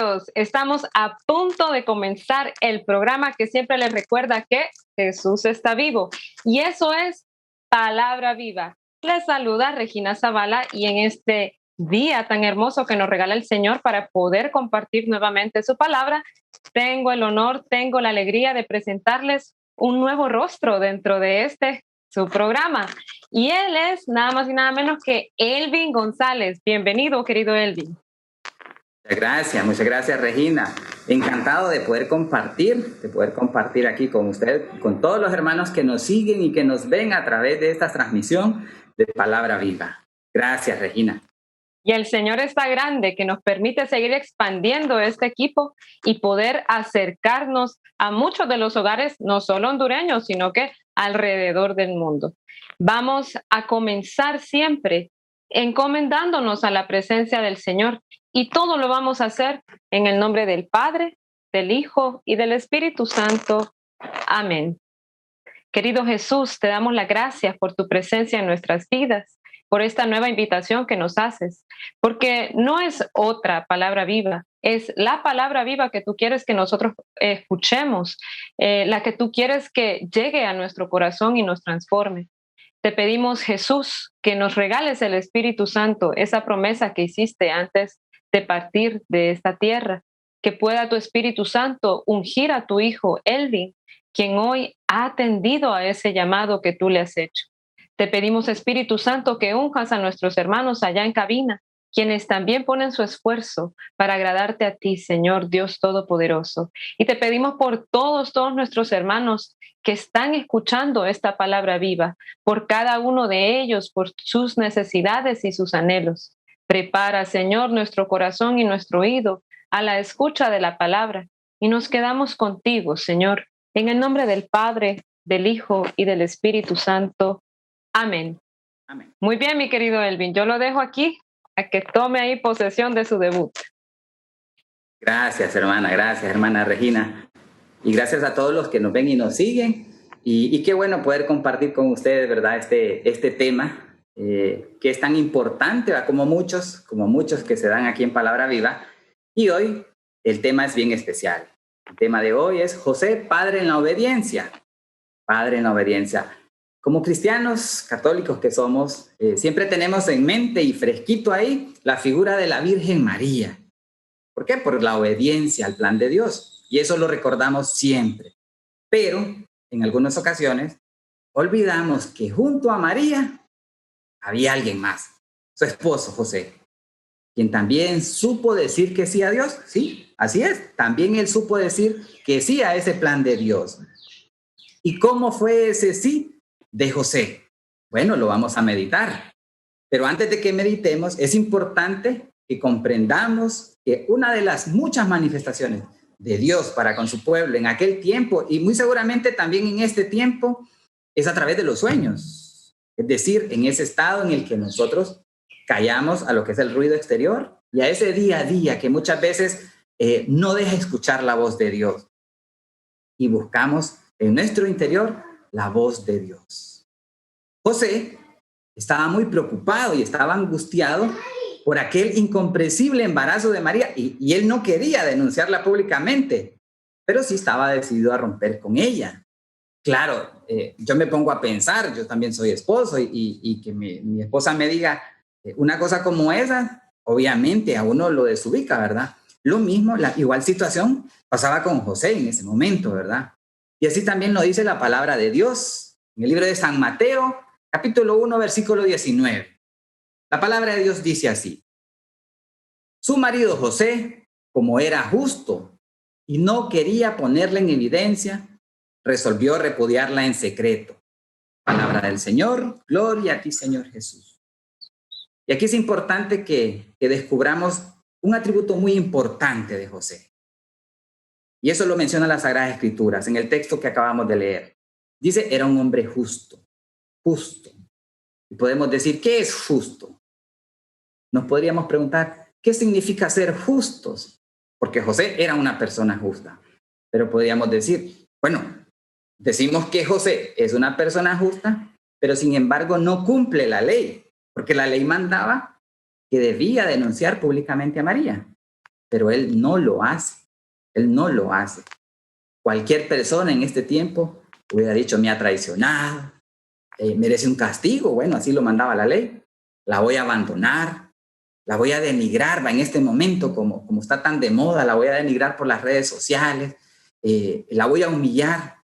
Bienvenidos. Estamos a punto de comenzar el programa que siempre les recuerda que Jesús está vivo. Y eso es Palabra Viva. Les saluda Regina Zavala y en este día tan hermoso que nos regala el Señor para poder compartir nuevamente su palabra, tengo el honor, tengo la alegría de presentarles un nuevo rostro dentro de su programa. Y él es nada más y nada menos que Elvin González. Bienvenido, querido Elvin. Muchas gracias Regina. Encantado de poder compartir aquí con usted, con todos los hermanos que nos siguen y que nos ven a través de esta transmisión de Palabra Viva. Gracias Regina. Y el Señor está grande, que nos permite seguir expandiendo este equipo y poder acercarnos a muchos de los hogares, no solo hondureños, sino que alrededor del mundo. Vamos a comenzar siempre encomendándonos a la presencia del Señor y todo lo vamos a hacer en el nombre del Padre, del Hijo y del Espíritu Santo. Amén. Querido Jesús, te damos las gracias por tu presencia en nuestras vidas, por esta nueva invitación que nos haces, porque no es otra palabra viva, es la palabra viva que tú quieres que nosotros escuchemos, la que tú quieres que llegue a nuestro corazón y nos transforme. Te pedimos, Jesús, que nos regales el Espíritu Santo, esa promesa que hiciste antes de partir de esta tierra, que pueda tu Espíritu Santo ungir a tu hijo Elvin, quien hoy ha atendido a ese llamado que tú le has hecho. Te pedimos, Espíritu Santo, que unjas a nuestros hermanos allá en cabina, quienes también ponen su esfuerzo para agradarte a ti, Señor Dios Todopoderoso. Y te pedimos por todos nuestros hermanos que están escuchando esta palabra viva, por cada uno de ellos, por sus necesidades y sus anhelos. Prepara, Señor, nuestro corazón y nuestro oído a la escucha de la palabra y nos quedamos contigo, Señor, en el nombre del Padre, del Hijo y del Espíritu Santo. Amén. Amén. Muy bien, mi querido Elvin, yo lo dejo aquí a que tome ahí posesión de su debut. Gracias hermana Regina. Y gracias a todos los que nos ven y nos siguen. Y qué bueno poder compartir con ustedes, ¿verdad? Este tema que es tan importante, ¿verdad? Como muchos que se dan aquí en Palabra Viva. Y hoy el tema es bien especial. El tema de hoy es José, padre en la obediencia. Padre en la obediencia. Como cristianos católicos que somos, siempre tenemos en mente y fresquito ahí la figura de la Virgen María. ¿Por qué? Por la obediencia al plan de Dios. Y eso lo recordamos siempre. Pero en algunas ocasiones olvidamos que junto a María había alguien más, su esposo José, quien también supo decir que sí a Dios. Sí, así es. También él supo decir que sí a ese plan de Dios. ¿Y cómo fue ese sí de José? Bueno, lo vamos a meditar. Pero antes de que meditemos, es importante que comprendamos que una de las muchas manifestaciones de Dios para con su pueblo en aquel tiempo, y muy seguramente también en este tiempo, es a través de los sueños. Es decir, en ese estado en el que nosotros callamos a lo que es el ruido exterior y a ese día a día que muchas veces no deja escuchar la voz de Dios. Y buscamos en nuestro interior la voz de Dios. José estaba muy preocupado y estaba angustiado por aquel incomprensible embarazo de María y él no quería denunciarla públicamente, pero sí estaba decidido a romper con ella. Claro, yo me pongo a pensar, yo también soy esposo y que mi esposa me diga una cosa como esa, obviamente a uno lo desubica, ¿verdad? Lo mismo, la igual situación pasaba con José en ese momento, ¿verdad? Y así también lo dice la palabra de Dios en el libro de San Mateo, capítulo 1, versículo 19. La palabra de Dios dice así: su marido José, como era justo y no quería ponerla en evidencia, resolvió repudiarla en secreto. Palabra del Señor, gloria a ti, Señor Jesús. Y aquí es importante que descubramos un atributo muy importante de José. Y eso lo menciona las Sagradas Escrituras en el texto que acabamos de leer. Dice, era un hombre justo. Y podemos decir, ¿qué es justo? Nos podríamos preguntar, ¿qué significa ser justos? Porque José era una persona justa. Pero podríamos decir, bueno, decimos que José es una persona justa, pero sin embargo no cumple la ley, porque la ley mandaba que debía denunciar públicamente a María. pero él no lo hace. Él no lo hace. Cualquier persona en este tiempo hubiera dicho, me ha traicionado, merece un castigo. Bueno, así lo mandaba la ley. La voy a abandonar, la voy a denigrar. En este momento, como está tan de moda, la voy a denigrar por las redes sociales, la voy a humillar.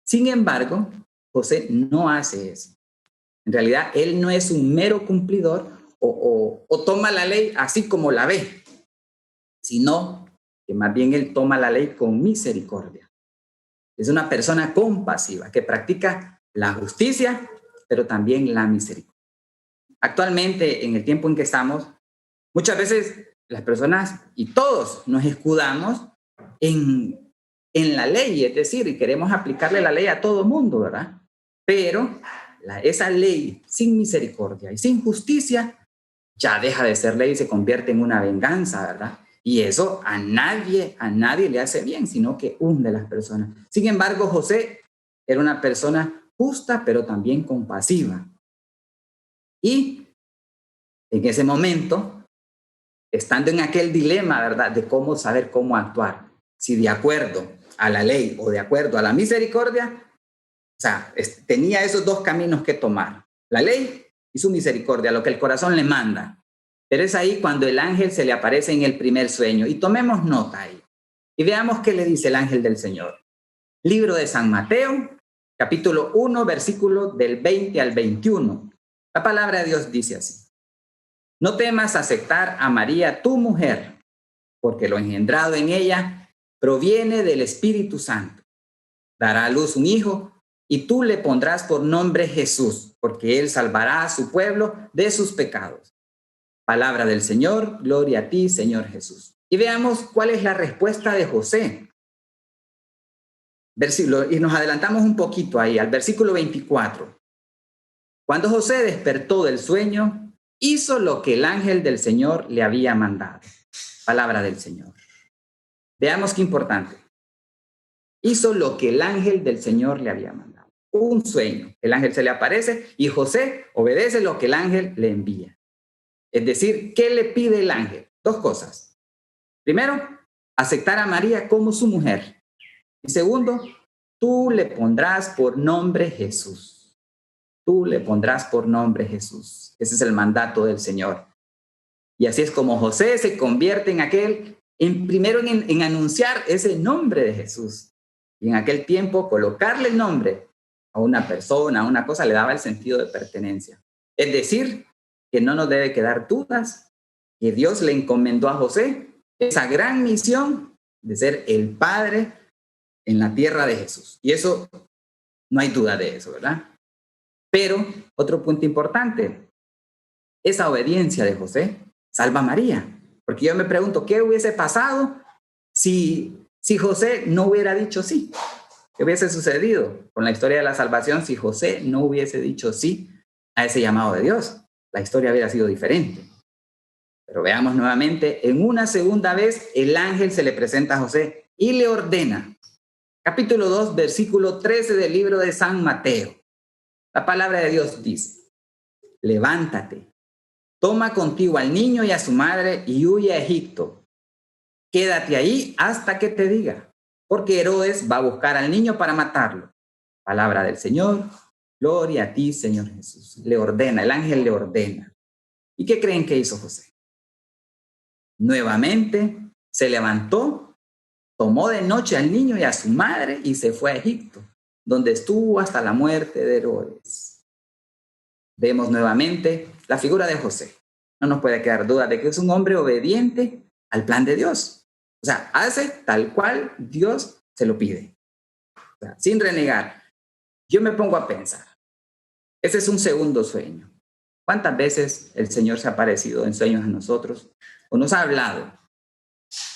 Sin embargo, José no hace eso. En realidad, él no es un mero cumplidor o toma la ley así como la ve, sino que más bien él toma la ley con misericordia. Es una persona compasiva que practica la justicia, pero también la misericordia. Actualmente, en el tiempo en que estamos, muchas veces las personas y todos nos escudamos en la ley, es decir, queremos aplicarle la ley a todo mundo, ¿verdad? Pero esa ley sin misericordia y sin justicia ya deja de ser ley y se convierte en una venganza, ¿verdad? Y eso a nadie le hace bien, sino que hunde a las personas. Sin embargo, José era una persona justa, pero también compasiva. Y en ese momento, estando en aquel dilema, ¿verdad?, de cómo saber cómo actuar, si de acuerdo a la ley o de acuerdo a la misericordia, o sea, tenía esos dos caminos que tomar, la ley y su misericordia, lo que el corazón le manda. Pero es ahí cuando el ángel se le aparece en el primer sueño. Y tomemos nota ahí. Y veamos qué le dice el ángel del Señor. Libro de San Mateo, capítulo 1, versículo del 20 al 21. La palabra de Dios dice así. No temas aceptar a María, tu mujer, porque lo engendrado en ella proviene del Espíritu Santo. Dará a luz un hijo y tú le pondrás por nombre Jesús, porque él salvará a su pueblo de sus pecados. Palabra del Señor, gloria a ti, Señor Jesús. Y veamos cuál es la respuesta de José. Y nos adelantamos un poquito ahí, al versículo 24. Cuando José despertó del sueño, hizo lo que el ángel del Señor le había mandado. Palabra del Señor. Veamos qué importante. Hizo lo que el ángel del Señor le había mandado. Un sueño. El ángel se le aparece y José obedece lo que el ángel le envía. Es decir, ¿qué le pide el ángel? Dos cosas. Primero, aceptar a María como su mujer. Y segundo, tú le pondrás por nombre Jesús. Tú le pondrás por nombre Jesús. Ese es el mandato del Señor. Y así es como José se convierte primero en anunciar ese nombre de Jesús. Y en aquel tiempo, colocarle el nombre a una persona, a una cosa, le daba el sentido de pertenencia. Es decir, que no nos debe quedar dudas que Dios le encomendó a José esa gran misión de ser el padre en la tierra de Jesús. Y eso, no hay duda de eso, ¿verdad? Pero otro punto importante, esa obediencia de José salva a María. Porque yo me pregunto, ¿qué hubiese pasado si José no hubiera dicho sí? ¿Qué hubiese sucedido con la historia de la salvación si José no hubiese dicho sí a ese llamado de Dios? La historia hubiera sido diferente. Pero veamos nuevamente, en una segunda vez, el ángel se le presenta a José y le ordena. Capítulo 2, versículo 13 del libro de San Mateo. La palabra de Dios dice, levántate, toma contigo al niño y a su madre y huye a Egipto. Quédate ahí hasta que te diga, porque Herodes va a buscar al niño para matarlo. Palabra del Señor, gloria a ti, Señor Jesús. Le ordena, el ángel le ordena. ¿Y qué creen que hizo José? Nuevamente se levantó, tomó de noche al niño y a su madre y se fue a Egipto, donde estuvo hasta la muerte de Herodes. Vemos nuevamente la figura de José. No nos puede quedar duda de que es un hombre obediente al plan de Dios. O sea, hace tal cual Dios se lo pide. O sea, sin renegar. Yo me pongo a pensar. Ese es un segundo sueño. ¿Cuántas veces el Señor se ha aparecido en sueños a nosotros o nos ha hablado?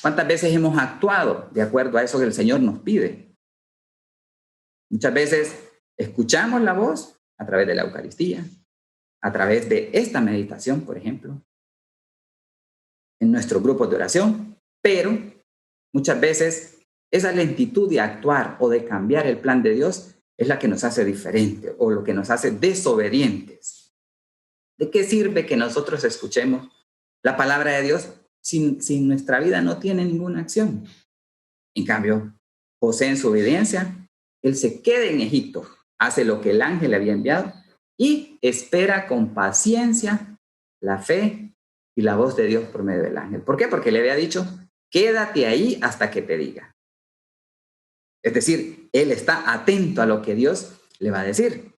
¿Cuántas veces hemos actuado de acuerdo a eso que el Señor nos pide? Muchas veces escuchamos la voz a través de la Eucaristía, a través de esta meditación, por ejemplo, en nuestro grupo de oración, pero muchas veces esa lentitud de actuar o de cambiar el plan de Dios es la que nos hace diferente o lo que nos hace desobedientes. ¿De qué sirve que nosotros escuchemos la palabra de Dios si nuestra vida no tiene ninguna acción? En cambio, José, en su obediencia, él se queda en Egipto, hace lo que el ángel le había enviado y espera con paciencia la fe y la voz de Dios por medio del ángel. ¿Por qué? Porque le había dicho, quédate ahí hasta que te diga. Es decir, él está atento a lo que Dios le va a decir.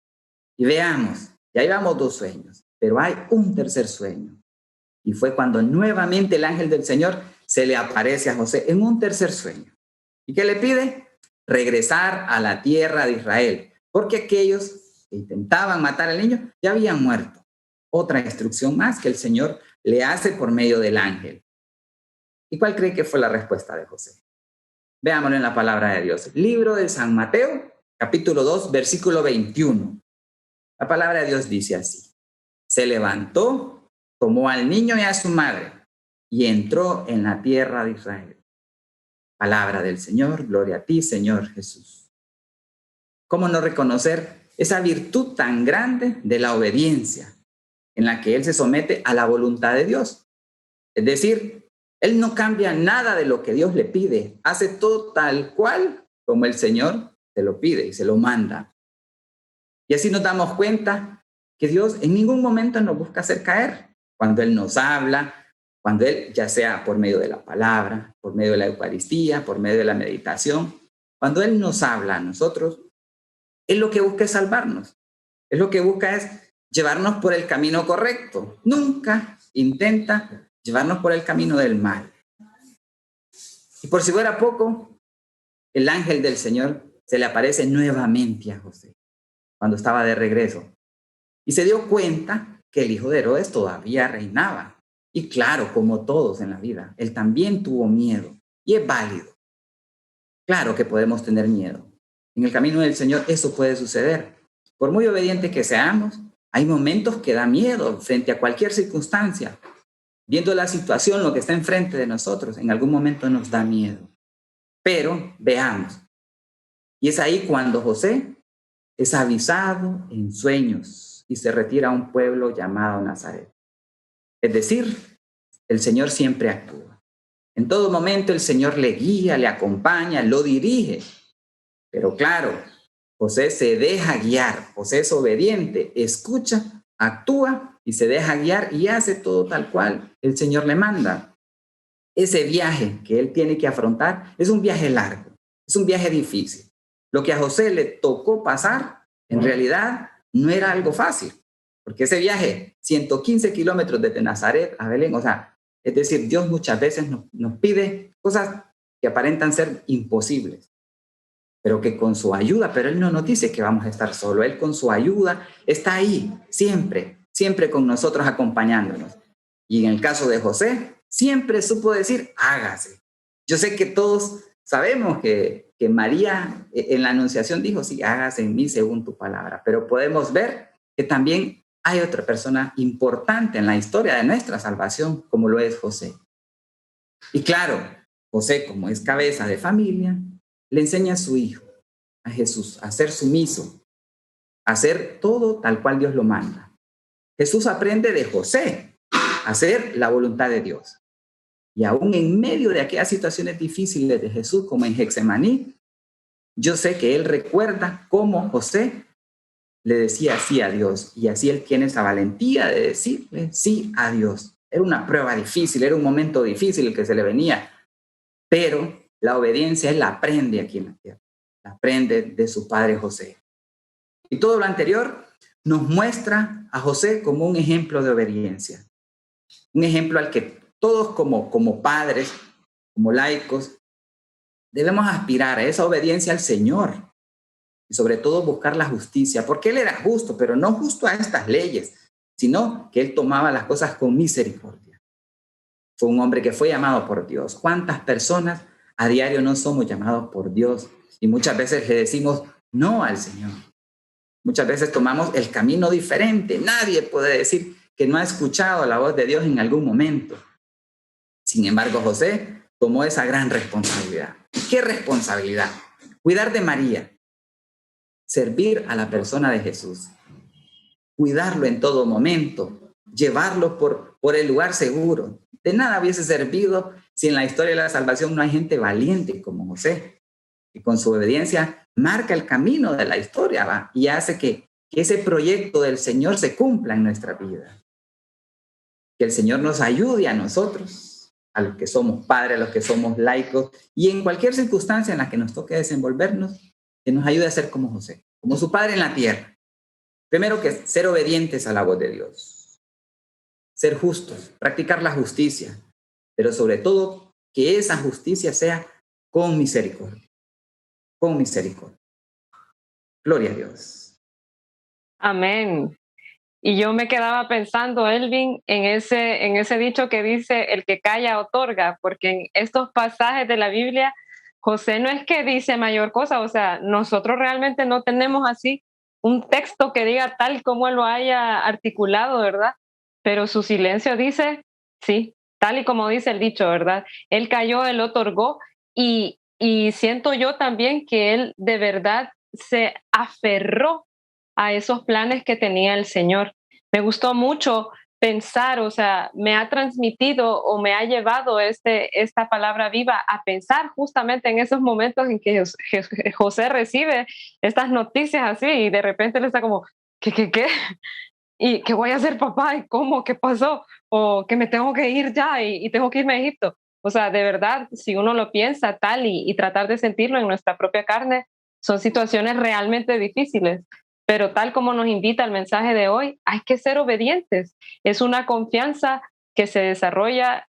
Y veamos, ya llevamos 2 sueños, pero hay un tercer sueño. Y fue cuando nuevamente el ángel del Señor se le aparece a José en un tercer sueño. ¿Y qué le pide? Regresar a la tierra de Israel, porque aquellos que intentaban matar al niño ya habían muerto. Otra instrucción más que el Señor le hace por medio del ángel. ¿Y cuál cree que fue la respuesta de José? Veámoslo en la palabra de Dios. Libro de San Mateo, capítulo 2, versículo 21. La palabra de Dios dice así. Se levantó, tomó al niño y a su madre y entró en la tierra de Israel. Palabra del Señor, gloria a ti, Señor Jesús. ¿Cómo no reconocer esa virtud tan grande de la obediencia en la que él se somete a la voluntad de Dios? Es decir, él no cambia nada de lo que Dios le pide, hace todo tal cual como el Señor se lo pide y se lo manda. Y así nos damos cuenta que Dios en ningún momento nos busca hacer caer. Cuando Él nos habla, cuando Él, ya sea por medio de la palabra, por medio de la Eucaristía, por medio de la meditación, cuando Él nos habla a nosotros, Él lo que busca es salvarnos. Él lo que busca es llevarnos por el camino correcto. Nunca intenta llevarnos por el camino del mal. Y por si fuera poco, el ángel del Señor se le aparece nuevamente a José cuando estaba de regreso y se dio cuenta que el hijo de Herodes todavía reinaba. Y claro, como todos en la vida, él también tuvo miedo y es válido. Claro que podemos tener miedo. En el camino del Señor eso puede suceder. Por muy obedientes que seamos, hay momentos que da miedo frente a cualquier circunstancia. Viendo la situación, lo que está enfrente de nosotros, en algún momento nos da miedo. Pero veamos. Y es ahí cuando José es avisado en sueños y se retira a un pueblo llamado Nazaret. Es decir, el Señor siempre actúa. En todo momento el Señor le guía, le acompaña, lo dirige. Pero claro, José se deja guiar, José es obediente, escucha, actúa y se deja guiar y hace todo tal cual el Señor le manda. Ese viaje que él tiene que afrontar es un viaje largo, es un viaje difícil. Lo que a José le tocó pasar, en realidad, no era algo fácil, porque ese viaje, 115 kilómetros desde Nazaret a Belén, o sea, es decir, Dios muchas veces nos pide cosas que aparentan ser imposibles, pero que con su ayuda, pero Él no nos dice que vamos a estar solo, Él con su ayuda está ahí, siempre con nosotros acompañándonos. Y en el caso de José, siempre supo decir, hágase. Yo sé que todos sabemos que María en la Anunciación dijo, sí, hágase en mí según tu palabra, pero podemos ver que también hay otra persona importante en la historia de nuestra salvación, como lo es José. Y claro, José, como es cabeza de familia, le enseña a su hijo, a Jesús, a ser sumiso, a hacer todo tal cual Dios lo manda. Jesús aprende de José a hacer la voluntad de Dios. Y aún en medio de aquellas situaciones difíciles de Jesús, como en Getsemaní, yo sé que él recuerda cómo José le decía sí a Dios. Y así él tiene esa valentía de decirle sí a Dios. Era una prueba difícil, era un momento difícil el que se le venía. Pero la obediencia él la aprende aquí en la tierra. La aprende de su padre José. Y todo lo anterior nos muestra a José como un ejemplo de obediencia. Un ejemplo al que todos como padres, como laicos, debemos aspirar a esa obediencia al Señor y sobre todo buscar la justicia, porque Él era justo, pero no justo a estas leyes, sino que Él tomaba las cosas con misericordia. Fue un hombre que fue llamado por Dios. ¿Cuántas personas a diario no somos llamados por Dios? Y muchas veces le decimos no al Señor. Muchas veces tomamos el camino diferente. Nadie puede decir que no ha escuchado la voz de Dios en algún momento. Sin embargo, José tomó esa gran responsabilidad. ¿Qué responsabilidad? Cuidar de María, servir a la persona de Jesús, cuidarlo en todo momento, llevarlo por el lugar seguro. De nada hubiese servido si en la historia de la salvación no hay gente valiente como José, que con su obediencia marca el camino de la historia, ¿va? Y hace que ese proyecto del Señor se cumpla en nuestra vida. Que el Señor nos ayude a nosotros, a los que somos padres, a los que somos laicos, y en cualquier circunstancia en la que nos toque desenvolvernos, que nos ayude a ser como José, como su padre en la tierra. Primero que ser obedientes a la voz de Dios, ser justos, practicar la justicia, pero sobre todo que esa justicia sea con misericordia, con misericordia. Gloria a Dios. Amén. Y yo me quedaba pensando, Elvin, en ese dicho que dice, el que calla otorga, porque en estos pasajes de la Biblia, José no es que dice mayor cosa, o sea, nosotros realmente no tenemos así un texto que diga tal como él lo haya articulado, ¿verdad? Pero su silencio dice, sí, tal y como dice el dicho, ¿verdad? Él cayó, él otorgó, y siento yo también que él de verdad se aferró a esos planes que tenía el Señor. Me gustó mucho pensar, o sea, me ha transmitido o me ha llevado esta palabra viva a pensar justamente en esos momentos en que José recibe estas noticias así y de repente le está como, ¿qué? ¿Y qué voy a hacer, papá? ¿Y cómo? ¿Qué pasó? O que me tengo que ir ya y tengo que irme a Egipto. O sea, de verdad, si uno lo piensa tal y tratar de sentirlo en nuestra propia carne, son situaciones realmente difíciles. Pero tal como nos invita el mensaje de hoy, hay que ser obedientes. Es una confianza que se desarrolla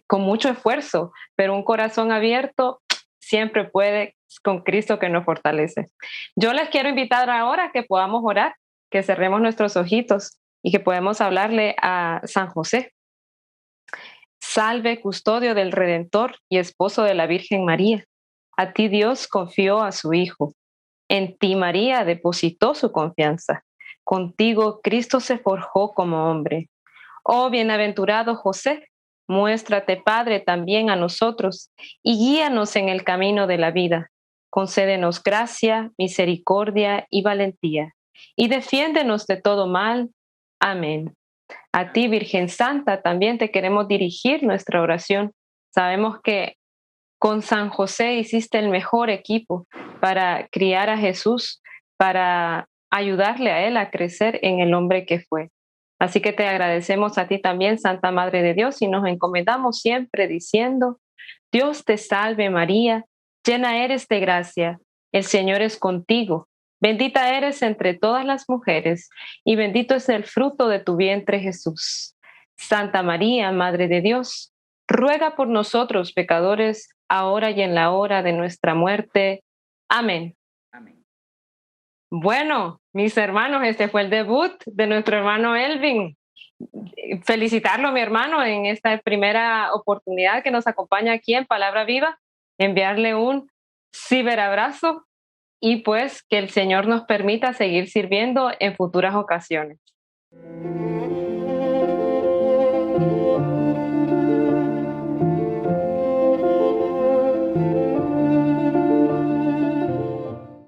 con mucho esfuerzo, pero un corazón abierto siempre puede con Cristo que nos fortalece. Yo les quiero invitar ahora a que podamos orar, que cerremos nuestros ojitos y que podemos hablarle a San José. Salve, custodio del Redentor y esposo de la Virgen María. A ti Dios confió a su Hijo. En ti María depositó su confianza. Contigo Cristo se forjó como hombre. Oh bienaventurado José, muéstrate Padre también a nosotros y guíanos en el camino de la vida. Concédenos gracia, misericordia y valentía, y defiéndenos de todo mal. Amén. A ti, Virgen Santa, también te queremos dirigir nuestra oración. Sabemos que con San José hiciste el mejor equipo para criar a Jesús, para ayudarle a él a crecer en el hombre que fue. Así que te agradecemos a ti también, Santa Madre de Dios, y nos encomendamos siempre diciendo, Dios te salve María, llena eres de gracia, el Señor es contigo, bendita eres entre todas las mujeres, y bendito es el fruto de tu vientre Jesús. Santa María, Madre de Dios, ruega por nosotros pecadores, ahora y en la hora de nuestra muerte. Amén. Amén. Bueno, mis hermanos, este fue el debut de nuestro hermano Elvin. Felicitarlo, mi hermano, en esta primera oportunidad que nos acompaña aquí en Palabra Viva, enviarle un ciberabrazo y pues que el Señor nos permita seguir sirviendo en futuras ocasiones.